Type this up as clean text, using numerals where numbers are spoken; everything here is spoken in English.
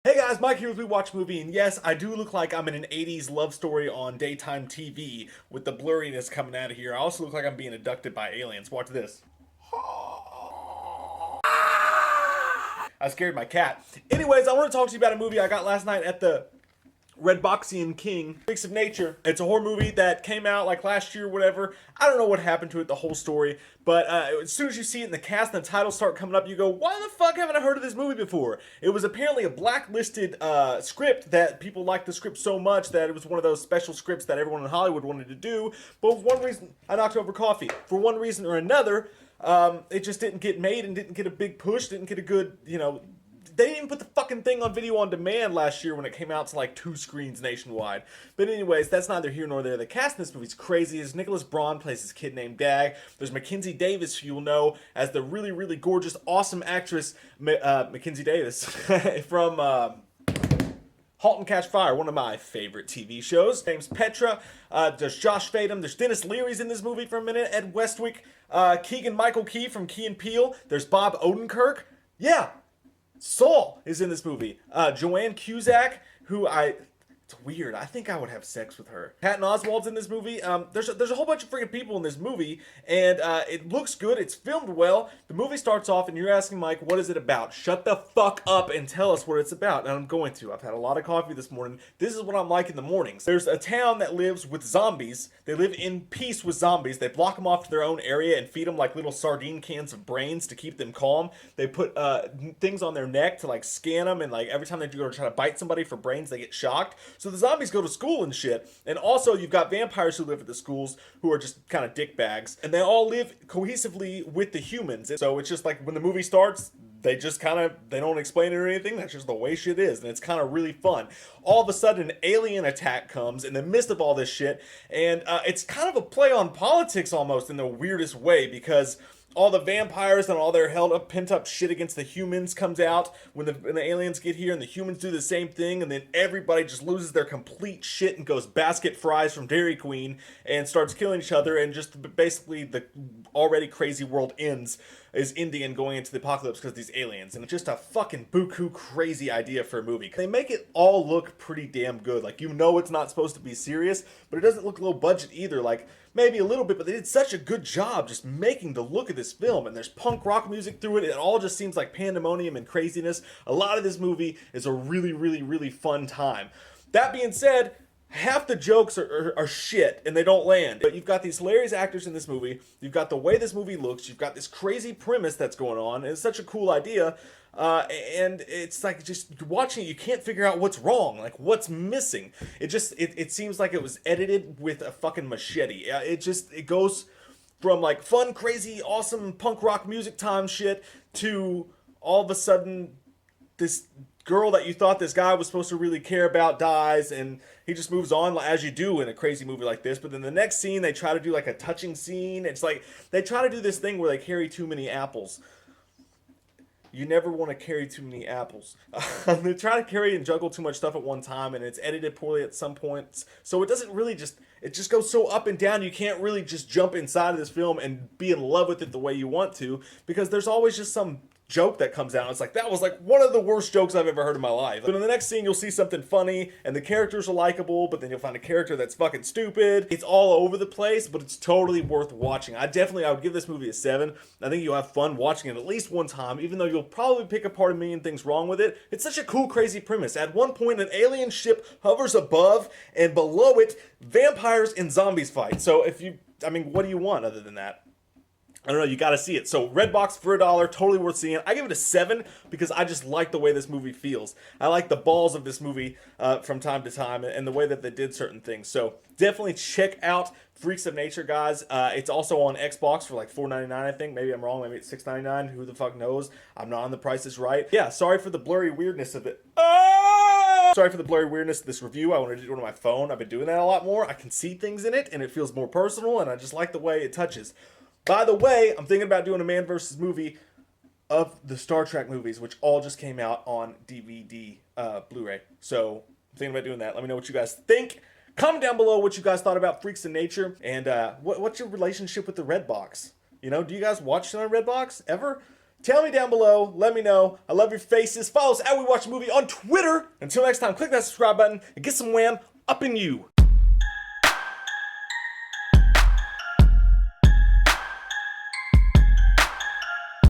Hey guys, Mike here with WeWatchedAMovie, and yes, I do look like I'm in an 80s love story on daytime TV with the blurriness coming out of here. I also look like I'm being abducted by aliens. Watch this. I scared my cat. Anyways, I want to talk to you about a movie I got last night at the Redboxian King, Freaks of Nature. It's a horror movie that came out like last year or whatever. I don't know what happened to it, the whole story, but as soon as you see it in the cast and the titles start coming up, you go, why the fuck haven't I heard of this movie before? It was apparently a blacklisted script that people liked the script so much that it was one of those special scripts that everyone in Hollywood wanted to do, but for one reason, I knocked over coffee. For one reason or another, it just didn't get made and didn't get a big push, didn't get a good, they didn't even put the fucking thing on video on demand last year when it came out to like 2 screens nationwide. But anyways, that's neither here nor there. The cast in this movie's crazy. As Nicholas Braun plays this kid named Dag. There's Mackenzie Davis, who you'll know as the really, really gorgeous, awesome actress Mackenzie Davis from *Halt and Catch Fire*, one of my favorite TV shows. Name's Petra. There's Josh Fadem. There's Dennis Leary's in this movie for a minute. Ed Westwick. Keegan Michael Key from Key and Peele. There's Bob Odenkirk. Yeah. Saul is in this movie. Joanne Cusack, it's weird. I think I would have sex with her. Patton Oswalt's in this movie. There's a whole bunch of freaking people in this movie, and it looks good. It's filmed well. The movie starts off, and you're asking Mike, what is it about? Shut the fuck up and tell us what it's about. And I'm going to. I've had a lot of coffee this morning. This is what I'm like in the mornings. There's a town that lives with zombies. They live in peace with zombies. They block them off to their own area and feed them like little sardine cans of brains to keep them calm. They put things on their neck to like scan them, and like every time they go to try to bite somebody for brains, they get shocked. So the zombies go to school and shit. And also you've got vampires who live at the schools who are just kind of dickbags. And they all live cohesively with the humans. So it's just like when the movie starts, they just they don't explain it or anything. That's just the way shit is. And it's kind of really fun. All of a sudden an alien attack comes in the midst of all this shit. And it's kind of a play on politics almost in the weirdest way, because all the vampires and all their held up, pent up shit against the humans comes out when the aliens get here, and the humans do the same thing, and then everybody just loses their complete shit and goes basket fries from Dairy Queen and starts killing each other, and just basically the already crazy world is ending going into the apocalypse because of these aliens. And it's just a fucking buku crazy idea for a movie. They make it all look pretty damn good. Like, it's not supposed to be serious, but it doesn't look low budget either. Like, maybe a little bit, but they did such a good job just making the look of this film. And there's punk rock music through it. It all just seems like pandemonium and craziness. A lot of this movie is a really, really, really fun time. That being said, half the jokes are shit and they don't land. But you've got these hilarious actors in this movie. You've got the way this movie looks. You've got this crazy premise that's going on. And it's such a cool idea. And it's like just watching it, you can't figure out what's wrong, like what's missing. It seems like it was edited with a fucking machete. It goes from like fun, crazy, awesome punk rock music time shit to all of a sudden this girl that you thought this guy was supposed to really care about dies, and he just moves on as you do in a crazy movie like this. But then the next scene, they try to do like a touching scene. It's like they try to do this thing where they carry too many apples. You never want to carry too many apples. They try to carry and juggle too much stuff at one time, and it's edited poorly at some points. So it doesn't really it just goes so up and down, you can't really just jump inside of this film and be in love with it the way you want to, because there's always just some joke that comes out. It's like, that was like one of the worst jokes I've ever heard in my life. But in the next scene, you'll see something funny, and the characters are likable, but then you'll find a character that's fucking stupid. It's all over the place, but it's totally worth watching. I would give this movie a 7. I think you'll have fun watching it at least one time, even though you'll probably pick apart a million things wrong with it. It's such a cool, crazy premise. At one point, an alien ship hovers above, and below it, vampires and zombies fight. So what do you want other than that? I don't know, you gotta see it. So Redbox for $1, totally worth seeing. I give it a 7 because I just like the way this movie feels. I like the balls of this movie from time to time, and the way that they did certain things. So definitely check out Freaks of Nature, guys. It's also on Xbox for like $4.99, I think. Maybe I'm wrong. Maybe it's $6.99. Who the fuck knows? I'm not on the Price is Right. Yeah, sorry for the blurry weirdness of it. Sorry for the blurry weirdness of this review. I wanted to do it on my phone. I've been doing that a lot more. I can see things in it, and it feels more personal, and I just like the way it touches. By the way, I'm thinking about doing a man versus movie of the Star Trek movies, which all just came out on DVD, Blu-ray. So I'm thinking about doing that. Let me know what you guys think. Comment down below what you guys thought about Freaks of Nature, and what's your relationship with the Redbox? Do you guys watch it on Redbox ever? Tell me down below. Let me know. I love your faces. Follow us at WeWatchedAMovie on Twitter. Until next time, click that subscribe button and get some wham up in you.